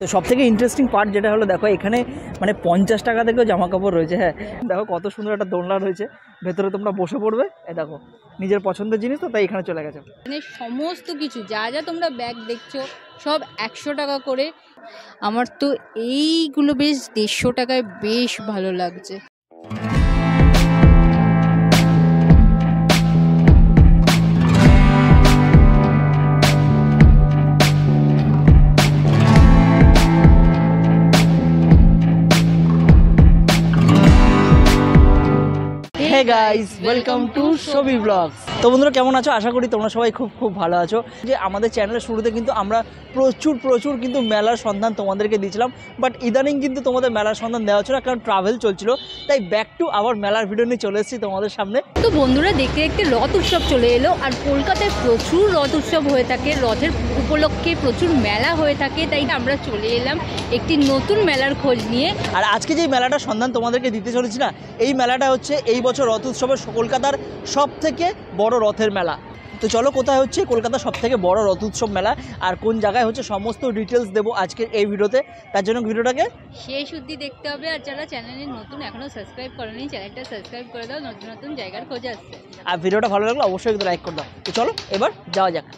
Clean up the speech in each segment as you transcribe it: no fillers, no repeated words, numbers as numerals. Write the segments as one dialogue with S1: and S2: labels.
S1: তো সবথেকে interesting part যেটা হলো, দেখো এখানে মানে 50 টাকা থেকেও জামা কাপড় রয়েছে। হ্যাঁ, দেখো কত সুন্দর একটা দোলনা রয়েছে, ভেতরে তোমরা বসে পড়বে। দেখো নিজের পছন্দের জিনিস, তো তাই এখানে চলে গেছে।
S2: মানে সমস্ত কিছু যা যা তোমরা ব্যাগ দেখছো সব 100 টাকা করে। আমার তো এইগুলো বেশ 150 টাকায় বেশ ভালো লাগছে।
S1: হে গাইস, ওয়েলকাম টু ছবি ব্লগস। তো বন্ধুরা কেমন আছো? আশা করি তোমরা সবাই খুব খুব ভালো আছো। যে আমাদের চ্যানেলের শুরুতে কিন্তু আমরা প্রচুর কিন্তু মেলার সন্ধান তোমাদেরকে দিয়েছিলাম, বাট ইদানিং কিন্তু তোমাদের মেলার সন্ধান দেওয়া হচ্ছে না, কারণ ট্রাভেল চলছিল। তাই ব্যাক টু আবার মেলার ভিডিও নিয়ে চলে এসেছি তোমাদের সামনে।
S2: তো বন্ধুরা, দেখতে দেখতে রথ উৎসব চলে এলো, আর কলকাতায় প্রচুর রথ উৎসব হয়ে থাকে। রথের উপলক্ষে প্রচুর মেলা হয়ে থাকে, তাই আমরা চলে এলাম একটি নতুন মেলার খোঁজ নিয়ে।
S1: আর আজকে যে মেলাটার সন্ধান তোমাদেরকে দিতে চলেছি না, এই মেলাটা হচ্ছে এই বছর রথ উৎসবের কলকাতার সব থেকে বড় রথের মেলা। তো চলো, কোথায় হচ্ছে কলকাতার সব থেকে বড় রথ উৎসব মেলা আর কোন জায়গায় হচ্ছে সমস্ত ডিটেলস দেবো আজকের এই ভিডিওতে। তার জন্য ভিডিওটাকে
S2: শেষ অবধি দেখতে হবে। আর যারা চ্যানেলে নতুন, এখনো সাবস্ক্রাইব করেনি, চ্যানেলটা সাবস্ক্রাইব করে দাও, নতুন নতুন জায়গার খোঁজ আসছে।
S1: আর ভিডিওটা ভালো লাগলে অবশ্যই কিন্তু লাইক করে দাও। তো চলো এবার যাওয়া যাক।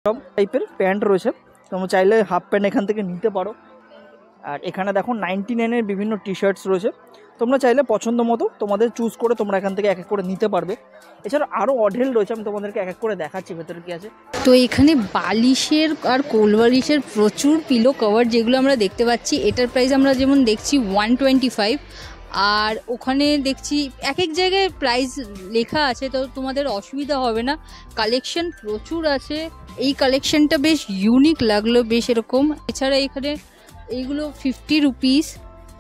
S1: সব টাইপের প্যান্ট রয়েছে, তোমরা চাইলে হাফ প্যান্ট এখান থেকে নিতে পারো। আর এখানে দেখো 99-এর বিভিন্ন টি শার্টস রয়েছে, তোমরা চাইলে পছন্দ মতো তোমাদের চুজ করে তোমরা এখান থেকে এক এক করে নিতে পারবে। এছাড়া আরও অঢেল রয়েছে, আমি তোমাদেরকে এক এক করে দেখাচ্ছি ভেতরে কী আছে।
S2: তো এখানে বালিশের আর কোল বালিশের প্রচুর পিলো কভার যেগুলো আমরা দেখতে পাচ্ছি, এটার প্রাইস আমরা যেমন দেখছি 125, আর ওখানে দেখছি এক এক জায়গায় প্রাইস লেখা আছে, তো তোমাদের অসুবিধা হবে না। কালেকশন প্রচুর আছে, এই কালেকশনটা বেশ ইউনিক লাগলো, বেশ এরকম। এছাড়া এখানে এইগুলো 50 রুপিস,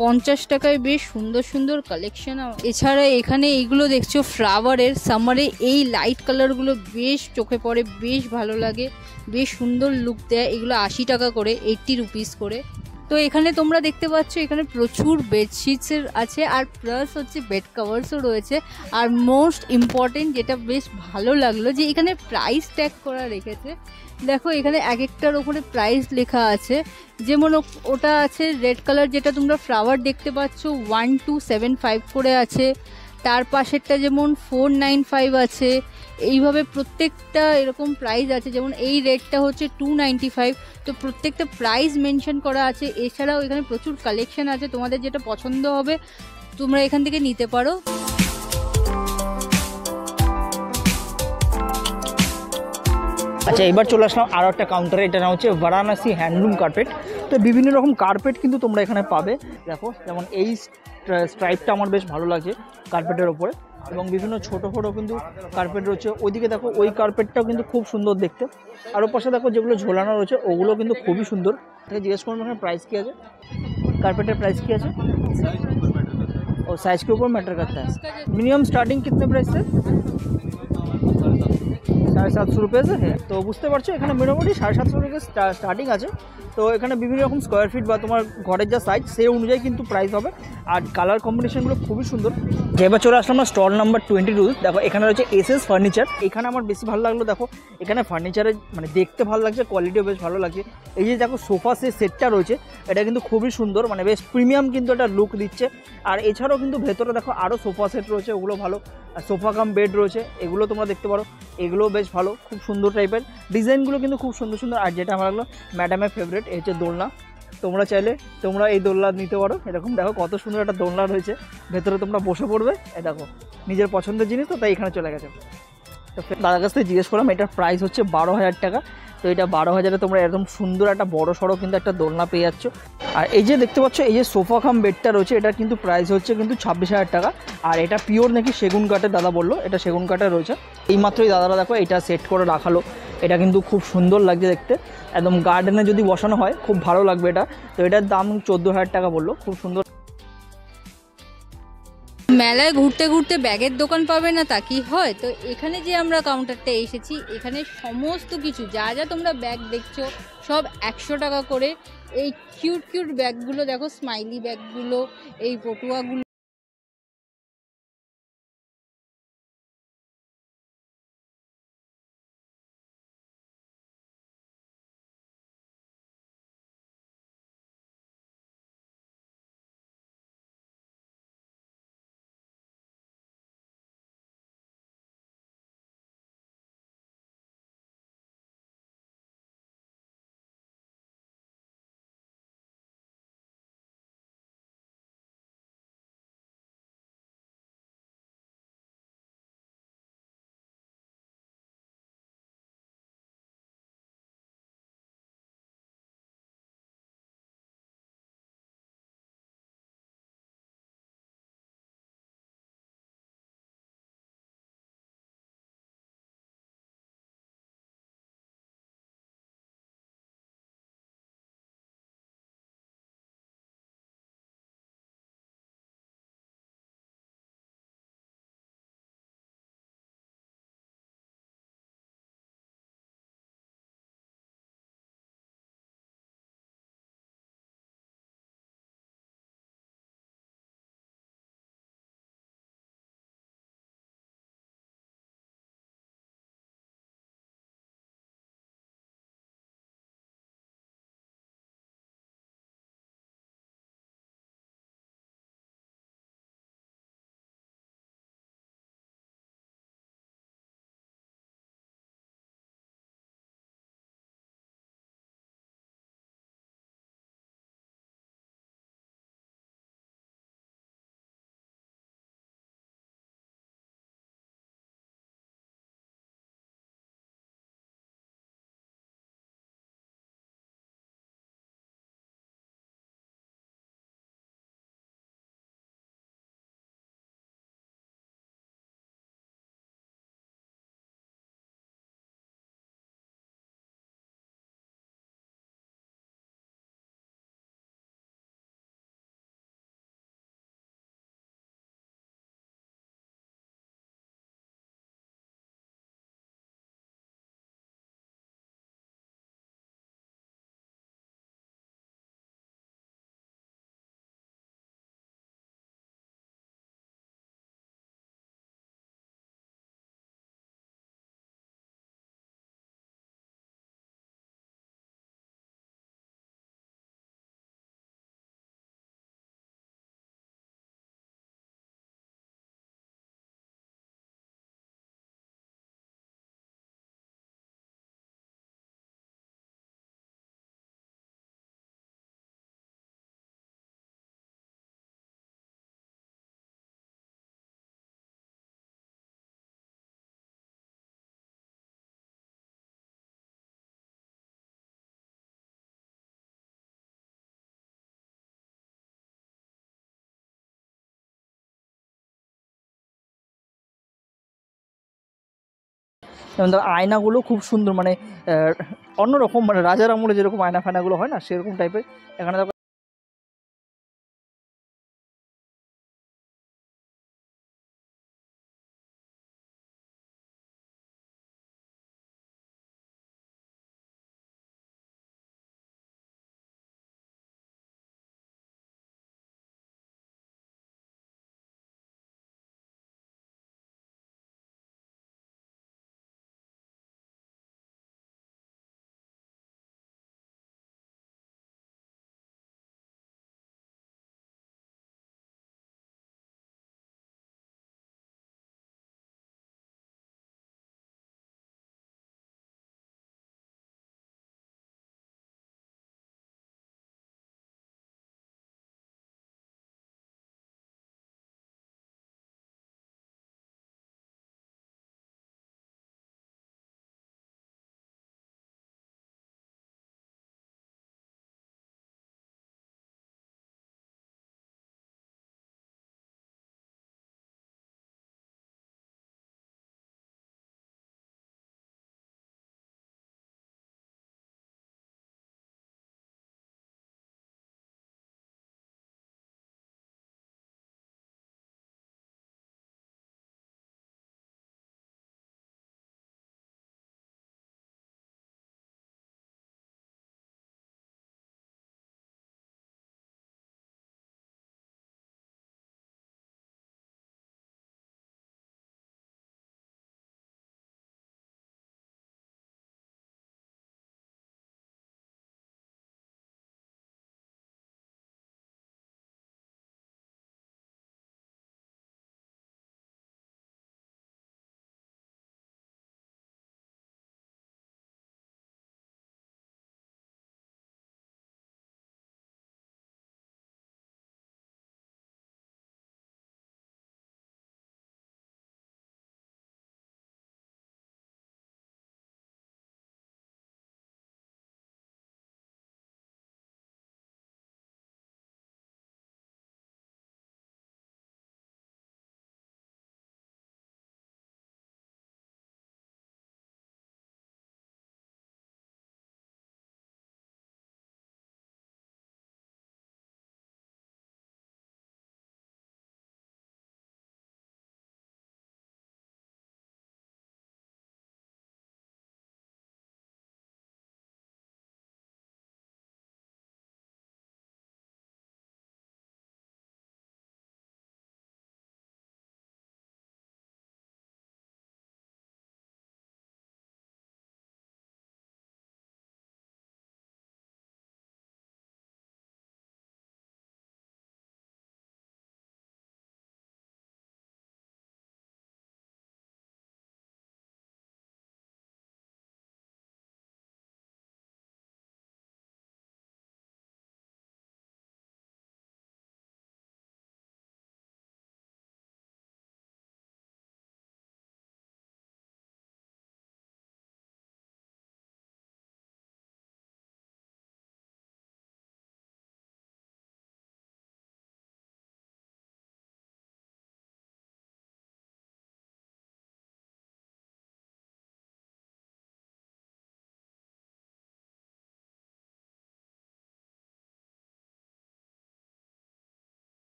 S2: 50 টাকায় বেশ সুন্দর সুন্দর কালেকশন। এছাড়া এখানে এইগুলো দেখছো ফ্লাওয়ারের, সামারে এই লাইট কালারগুলো বেশ চোখে পড়ে, বেশ ভালো লাগে, বেশ সুন্দর লুক দেয়। এগুলো 80 টাকা করে, 80 রুপিস করে। তো এখানে তোমরা দেখতে পাচ্ছ এখানে প্রচুর বেডশিটসের আছে, আর প্লাস হচ্ছে বেড কভার্সও রয়েছে। আর মোস্ট ইম্পর্টেন্ট যেটা বেশ ভালো লাগলো যে এখানে প্রাইস ট্যাগ করা রেখেছে। দেখো এখানে এক একটার ওপরে প্রাইস লেখা আছে, যেমন ওটা আছে রেড কালার যেটা তোমরা ফ্লাওয়ার দেখতে পাচ্ছ 1275 করে আছে, তার পাশেরটা যেমন 495 আছে। এইভাবে প্রত্যেকটা এরকম প্রাইস আছে, যেমন এই রেটটা হচ্ছে 295। তো প্রত্যেকটা প্রাইস মেনশন করা আছে। এছাড়াও এখানে প্রচুর কালেকশন আছে, তোমাদের যেটা পছন্দ হবে তোমরা এখান থেকে নিতে পারো।
S1: আচ্ছা, এবার চলে আসলাম আরও একটা কাউন্টারে, এটা নাম হচ্ছে বারাণসী হ্যান্ডলুম কার্পেট। তো বিভিন্ন রকম কার্পেট কিন্তু তোমরা এখানে পাবে। দেখো যেমন এই স্ট্রাইপটা আমার বেশ ভালো লাগছে কার্পেটের ওপরে, এবং বিভিন্ন ছোটো ছোটো কিন্তু কার্পেট রয়েছে। ওইদিকে দেখো ওই কার্পেটটাও কিন্তু খুব সুন্দর দেখতে। আর ওর পাশে দেখো যেগুলো ঝোলানো রয়েছে ওগুলো কিন্তু খুবই সুন্দর। তাকে জিজ্ঞেস করুন এখানে প্রাইস কী আছে, কার্পেটের প্রাইস কী আছে। ও साइज के ऊपर मैटर करता है। मिनिमम स्टार्टिंग कितने प्राइस से? 750 रुपये से है। तो বুঝতে পারছো এখানে মোটামুটি 750 থেকে স্টার্টিং আছে। তো এখানে বিভিন্ন রকম স্কোয়ার ফিট বা তোমার ঘরের যা সাইজ সেই অনুযায়ী কিন্তু প্রাইস হবে। আর কালার কম্বিনেশনগুলো খুবই সুন্দর। এবার চলে আসলাম আমরা স্টল নাম্বার 22। দেখো এখানে রয়েছে এসএস ফার্নিচার। এখানে আমার বেশি ভালো লাগলো, দেখো এখানে ফার্নিচারের মানে দেখতে ভালো লাগছে, কোয়ালিটিও বেশ ভালো লাগছে। এই যে দেখো সোফা সেটটা রয়েছে, এটা কিন্তু খুবই সুন্দর, মানে বেশ প্রিমিয়াম কিন্তু একটা লুক দিচ্ছে। আর এছাড়াও কিন্তু ভেতরে দেখো আরও সোফা সেট রয়েছে, ওগুলো ভালো। সোফা কাম বেড রয়েছে, এগুলো তোমরা দেখতে পারো, এগুলো বেশ ভালো, খুব সুন্দর টাইপের ডিজাইনগুলো কিন্তু খুব সুন্দর সুন্দর। আর যেটা আমার লাগলো ম্যাডামের ফেভারিট, এই হচ্ছে দোলনা। তোমরা চাইলে তোমরা এই দোলনা নিতে পারো। এরকম দেখো কত সুন্দর একটা দোলনা রয়েছে, ভেতরে তোমরা বসে পড়বে। এ দেখো নিজের পছন্দের জিনিস, তো তাই এখানে চলে গেছে। তো দাদার কাছ থেকে জিজ্ঞেস করলাম, এটার প্রাইস হচ্ছে 12,000 টাকা। তো এটা 12,000-এ তোমরা একদম সুন্দর একটা বড় সড়ো কিন্তু একটা দোলনা পেয়ে যাচ্ছ। আর এই যে দেখতে পাচ্ছ এই যে সোফা কাম বেডটা রয়েছে, এটার কিন্তু প্রাইস হচ্ছে কিন্তু 26,000 টাকা। আর এটা পিওর নাকি সেগুন কাঠের, দাদা বললো এটা সেগুন কাঠের রয়েছে। এইমাত্রই দাদারা দেখো এটা সেট করে রাখালো, এটা কিন্তু খুব সুন্দর লাগছে দেখতে, একদম গার্ডেনে যদি বসানো হয় খুব ভালো লাগবে এটা। তো এটার দাম 14,000 টাকা বললো, খুব সুন্দর।
S2: মেলায় ঘুরতে ঘুরতে ব্যাগের দোকান পাবে না তা কি হয়? তো এখানে যে আমরা কাউন্টারটা এসেছি, এখানে সমস্ত কিছু যা যা তোমরা ব্যাগ দেখছো সব 100 টাকা করে। এই কিউট কিউট ব্যাগগুলো দেখো, স্মাইলি ব্যাগগুলো, এই পটুয়াগুলো।
S1: যেমন ধর আয়নাগুলো খুব সুন্দর, মানে অন্যরকম, মানে রাজার আমলে যেরকম আয়না ফায়নাগুলো হয় না সেরকম টাইপের এখানে দেখো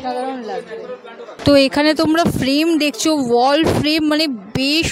S2: অসাধারণ লাগবে। তো এখানে তোমরা ফ্রেম দেখছো, ওয়াল ফ্রেম, মানে বেশ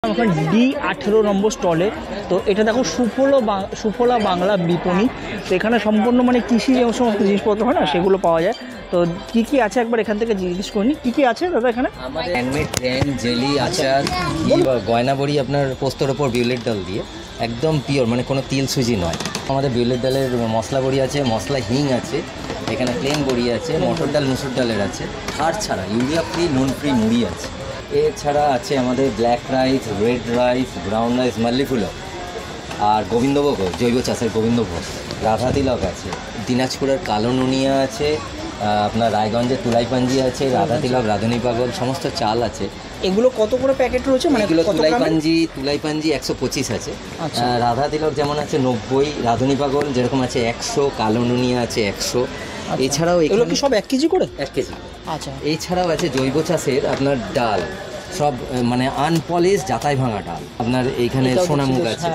S1: এখন D18 নম্বর স্টলে। তো এটা দেখো সুফলা বাংলা বিপণী। তো এখানে সম্পূর্ণ মানে কৃষি যে সমস্ত জিনিসপত্র হয় না সেগুলো পাওয়া যায়। তো কি কি আছে একবার এখান থেকে জিজ্ঞেস করিনি, কি কি আছে দাদা এখানে?
S3: আমাদের হ্যান্ডমেড ট্রেন, জেলি, আচার, গয়না বড়ি আপনার পোস্তর ওপর বিউলির ডাল দিয়ে একদম পিওর, মানে কোনো তিল সুজি নয়। আমাদের বিউলির ডালের মশলা বড়ি আছে, মশলা হিং আছে, এখানে প্লেন বড়ি আছে, মটর ডাল মুসুর ডালের আছে, আর ছাড়া ইউরিয়া ফ্রি নুন ফ্রি মুড়ি আছে। এছাড়া আছে আমাদের black rice, red rice, brown rice, মাল্লিফুলক, আর গোবিন্দভোগ জৈব চাষের গোবিন্দভোগ, রাধা তিলক আছে, দিনাজপুরের কালো নুনিয়া আছে, আপনার রায়গঞ্জের তুলাইপাঞ্জি আছে, রাধা তিলক, রাধুনি পাগল, সমস্ত চাল আছে।
S1: এগুলো কত করে প্যাকেট রয়েছে? মানে
S3: এগুলো তুলাইপাঞ্জি 125 আছে, রাধা তিলক যেমন আছে 90, রাধুনি পাগল যেরকম আছে 100, কালো নুনিয়া আছে 100। এছাড়াও
S1: এগুলো কি সব 1 কেজি করে?
S3: 1 কেজি।
S1: আচ্ছা।
S3: এছাড়াও আছে জৈব চাষের আপনার ডাল, সব মানে আনপলিশ জাতাই ভাঙা ডাল। আপনার এইখানে সোনামুগ আছে,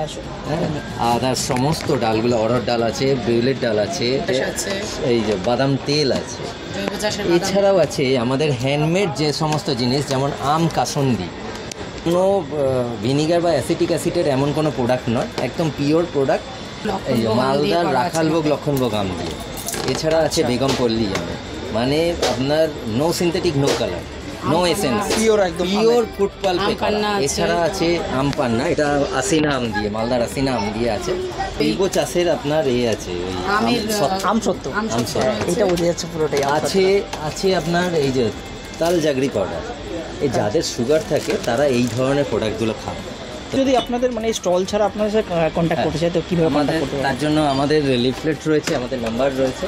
S3: আর তার সমস্ত ডালগুলো, অরহর ডাল আছে, বিউলির ডাল আছে, এই যে বাদাম তেল আছে। এছাড়াও আছে আমাদের হ্যান্ডমেড যে সমস্ত জিনিস, যেমন আম কাসন্দি, কোনো ভিনিগার বা অ্যাসিটিক অ্যাসিডের এমন কোনো প্রোডাক্ট নয়, একদম পিওর প্রোডাক্ট। এই যে মালদার রাখালভোগ লক্ষণভোগ আম দিয়ে। এছাড়া আছে বেগম পল্লী আম, মানে আপনার no synthetic, no colour, no essence, pure food পাল্পে করা। এছাড়া আছে আম পান্না, এটা আসিনা আম দিয়ে, মালদার আসিনা আম দিয়ে আছে। জৈব চাষের আপনার আছে ওই আম সত্য,
S1: এটা বোঝা যাচ্ছে পুরোটাই
S3: আছে আপনার এই যে তাল জাগরি পাউডার। এই যাদের সুগার থাকে তারা এই ধরনের প্রোডাক্টগুলো খান।
S1: যদি আপনাদের মানে স্টল ছাড়া আপনার সাথে কন্ট্যাক্ট করতে চাই তো কীভাবে কন্ট্যাক্ট করতে পারেন?
S3: তার জন্য আমাদের লিফলেট রয়েছে, আমাদের নাম্বার রয়েছে,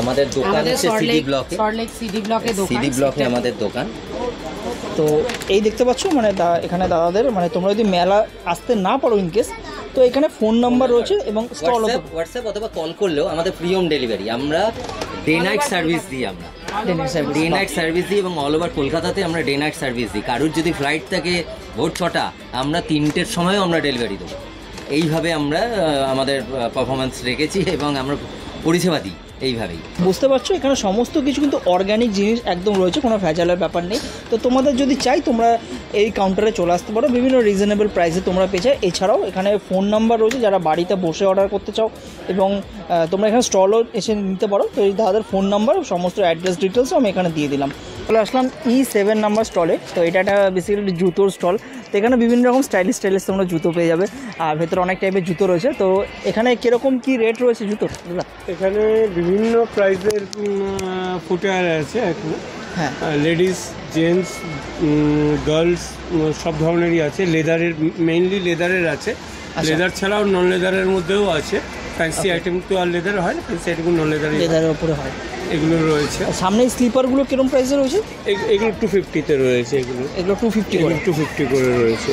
S3: আমাদের দোকান হচ্ছে সিডি ব্লকে আমাদের দোকান।
S1: তো এই দেখতে পাচ্ছ মানে এখানে দাদাদের মানে তোমরা যদি মেলা আসতে না পারো ইনকেস, তো এখানে ফোন নাম্বার রয়েছে এবং স্টল
S3: হোয়াটসঅ্যাপ অথবা কল করলেও আমাদের ফ্রি হোম ডেলিভারি। আমরা ডে নাইট সার্ভিস দিই, আমরা ডে নাইট সার্ভিস দিই এবং অল ওভার কলকাতাতে আমরা ডে নাইট সার্ভিস দিই। কারুর যদি ফ্লাইট থাকে ভোর 6টা, আমরা 3টের সময়ও আমরা ডেলিভারি দেবো। এইভাবে আমরা আমাদের পারফরমেন্স রেখেছি এবং আমরা পরিষেবা দিই এইভাবেই।
S1: বুঝতে পারছো এখানে সমস্ত কিছু কিন্তু অর্গ্যানিক জিনিস একদম রয়েছে, কোনো ভেজালের ব্যাপার নেই। তো তোমাদের যদি চাই তোমরা এই কাউন্টারে চলে আসতে পারো, বিভিন্ন রিজনেবল প্রাইসে তোমরা পেয়ে যাও। এছাড়াও এখানে ফোন নাম্বার রয়েছে, যারা বাড়িতে বসে অর্ডার করতে চাও এবং তোমরা এখানে স্টলও এসে নিতে পারো। তো এই দাদাদের ফোন নাম্বার, সমস্ত অ্যাড্রেস ডিটেলসও আমি এখানে দিয়ে দিলাম। চলে আসলাম E7 নাম্বার স্টলে। তো এটা একটা বেসিক্যালি জুতোর স্টল। তো এখানে বিভিন্ন রকম স্টাইলিশ তোমরা জুতো পেয়ে যাবে, আর ভেতরে অনেক টাইপের জুতো রয়েছে। তো এখানে কীরকম কী রেট রয়েছে জুতোর দাদা?
S4: এখানে বিভিন্ন প্রাইসের ফুটওয়্যার আছে এখানে।
S1: হ্যাঁ,
S4: লেডিস, জেন্টস, গার্লস সব ধরনেরই আছে। লেদারের, মেইনলি লেদারের আছে। লেদার ছাড়াও নন লেদারের মধ্যেও আছে। ফ্যান্সি আইটেম তো আর লেদার হয় না, ফ্যান্সি আইটেম নন
S1: লেদারের উপরে হয়,
S4: এগুলো রয়েছে।
S1: সামনে স্লিপারগুলো কিরকম প্রাইসে রয়েছে?
S4: এগুলো 250-তে রয়েছে। এগুলো
S1: 250 করে,
S4: 250 করে রয়েছে।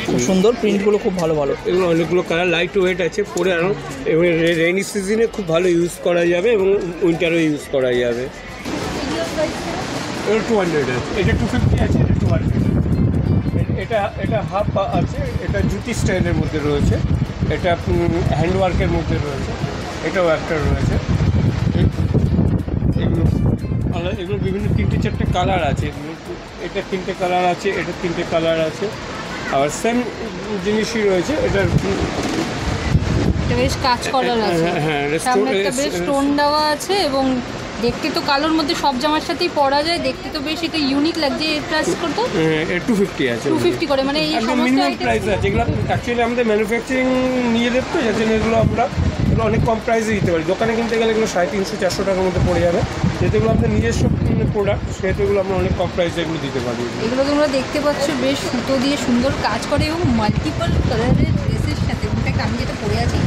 S1: খুব সুন্দর প্রিন্টগুলো, খুব ভালো ভালো।
S4: এগুলো অনেকগুলো কালার, লাইট ওয়েট আছে, পরে আরও এবং রেইনি সিজনে খুব ভালো ইউজ করা যাবে এবং উইন্টারও ইউজ করা যাবে। এটা 200 আছে, এটা 250 আছে, এটা 200। এটা হাফ আছে, এটা জুতি স্টাইলের মধ্যে রয়েছে, এটা হ্যান্ডওয়ার্কের মধ্যে রয়েছে, এটাও একটা রয়েছে। এগুলো বিভিন্ন 3-4টে কালার আছে। এটা 3টে কালার আছে, এটা 3টে কালার আছে। আবার সেম জিনিসই রয়েছে, এটার
S2: বেশ কাজ করা আছে,
S4: হ্যাঁ,
S2: সামনে একটা বেশ স্টোন দেওয়া আছে এবং দেখতে তো কালোর মধ্যে সব জামার সাথেই পরা যায়, দেখতে তো বেশ এটা ইউনিক লাগছে। এর প্রাইস কত?
S4: 250 আছে,
S2: 250 করে, মানে এই সমস্ত
S4: মিনিমাম প্রাইস আছে। এগুলো অ্যাকচুয়ালি আমাদের ম্যানুফ্যাকচারিং নিয়ে যেত, যার জন্য এগুলো আমরা অনেক কম প্রাইসে দিতে পারি। দোকানে কিনতে গেলে এগুলো 350-400 টাকার মধ্যে পড়ে যাবে। যেহেতু এগুলো আমাদের নিজস্ব প্রোডাক্ট, সেহেতু এগুলো আমরা অনেক কম প্রাইসে এগুলো দিতে পারি।
S2: এগুলো তোমরা দেখতে পাচ্ছ বেশ সুতো দিয়ে সুন্দর কাজ করে এবং মাল্টিপল কালারের ড্রেসের সাথে। ইনফ্যাক্ট আমি যেটা পরে আছি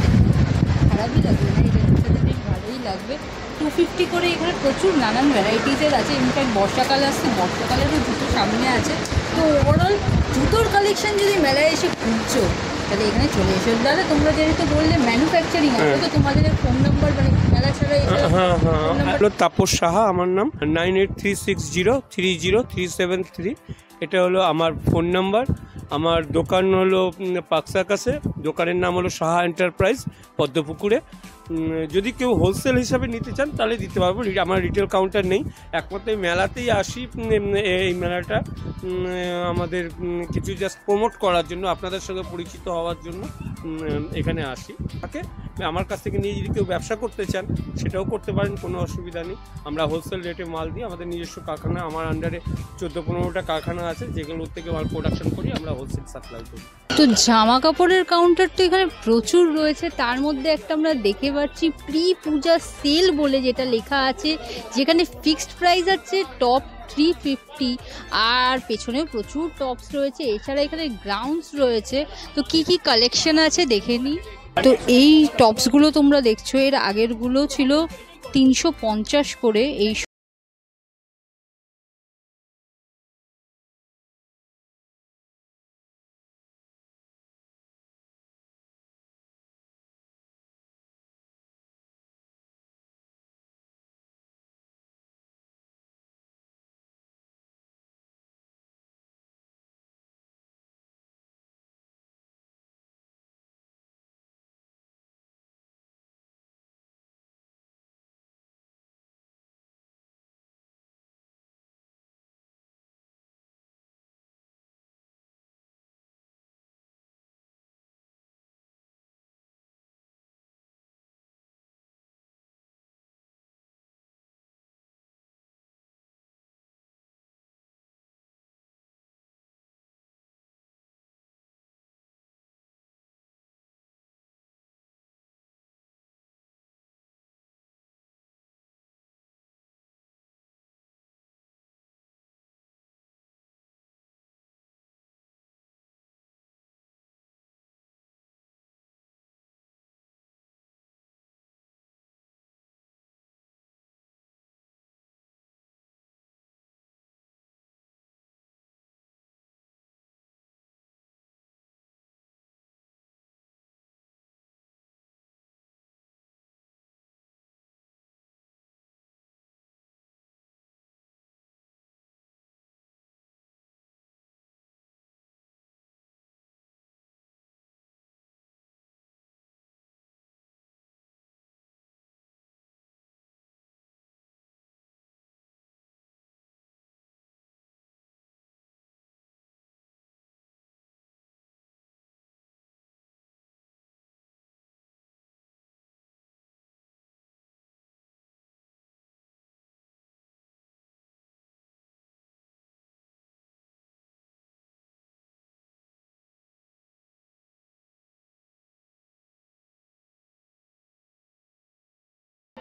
S2: খারাপই লাগবে না, এটার সাথে বেশ ভালোই লাগবে। 250 করে এখানে প্রচুর নানান ভ্যারাইটিসের আছে। ইনফ্যাক্ট বর্ষাকাল আসছে, বর্ষাকালেরও জুতো সামনে আছে। তো ওভারঅল জুতোর কালেকশন যদি মেলায় এসে খুঁজছো তাহলে এখানে চলে এসো। দাদা তোমরা যেহেতু বললে ম্যানুফ্যাকচারিং আছে, তো তোমাদের ফোন নাম্বার, মানে মেলা ছাড়া
S4: হ্যাঁ, তাপস সাহা আমার নাম। 9836030373। এটা হলো আমার ফোন নাম্বার। আমার দোকান হলো পাকসাকাশে, দোকানের নাম হলো সাহা এন্টারপ্রাইজ, পদ্মপুকুরে। যদি কেউ হোলসেল হিসাবে নিতে চান তাহলে দিতে পারবো। আমার রিটেল কাউন্টার নেই, একমাত্র এই মেলাতেই আসি। এই মেলাটা আমাদের কিছু জাস্ট প্রমোট করার জন্য, আপনাদের সঙ্গে পরিচিত হওয়ার জন্য এখানে আসি। তাকে আমার কাছ থেকে নিয়ে যদি কেউ ব্যবসা করতে চান সেটাও করতে পারেন, কোনো অসুবিধা নেই। আমরা হোলসেল রেটে মাল দিই। আমাদের নিজস্ব কারখানা, আমার আন্ডারে 14-15টা কারখানা আছে, যেগুলোর থেকে মাল প্রোডাকশন করি, আমরা হোলসেল সাপ্লাই করি।
S2: তো জামা কাপড়ের কাউন্টার তো এখানে প্রচুর রয়েছে। তার মধ্যে একটা আমরা দেখে পাচ্ছি প্রি পূজা সেল বলে যেটা লেখা আছে, যেখানে ফিক্সড প্রাইস আছে টপ 350, আর পেছনেও প্রচুর টপস রয়েছে। এছাড়া এখানে গ্রাউন্ডস রয়েছে। তো কি কি কালেকশন আছে দেখে নিই। তো এই টপসগুলো তোমরা দেখছো, এর আগেরগুলো ছিল 350 করে। এই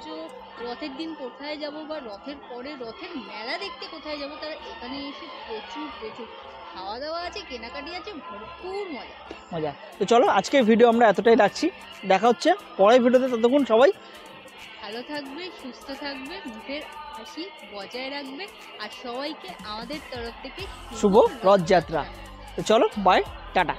S2: ভাবছো রথের দিন কোথায় যাব বা রথের পরে রথের মেলা দেখতে কোথায় যাব, তারা এখানে এসে প্রচুর প্রচুর খাওয়া দাওয়া আছে, কেনাকাটি আছে, ভরপুর মজা।
S1: মজা। তো চলো আজকের ভিডিও আমরা এতটাই রাখছি, দেখা হচ্ছে পরের ভিডিওতে, ততক্ষণ সবাই
S2: ভালো থাকবে, সুস্থ থাকবে, মুখের হাসি বজায় রাখবে, আর সবাইকে আমাদের তরফ থেকে
S1: শুভ রথযাত্রা। তো চলো বাই, টাটা।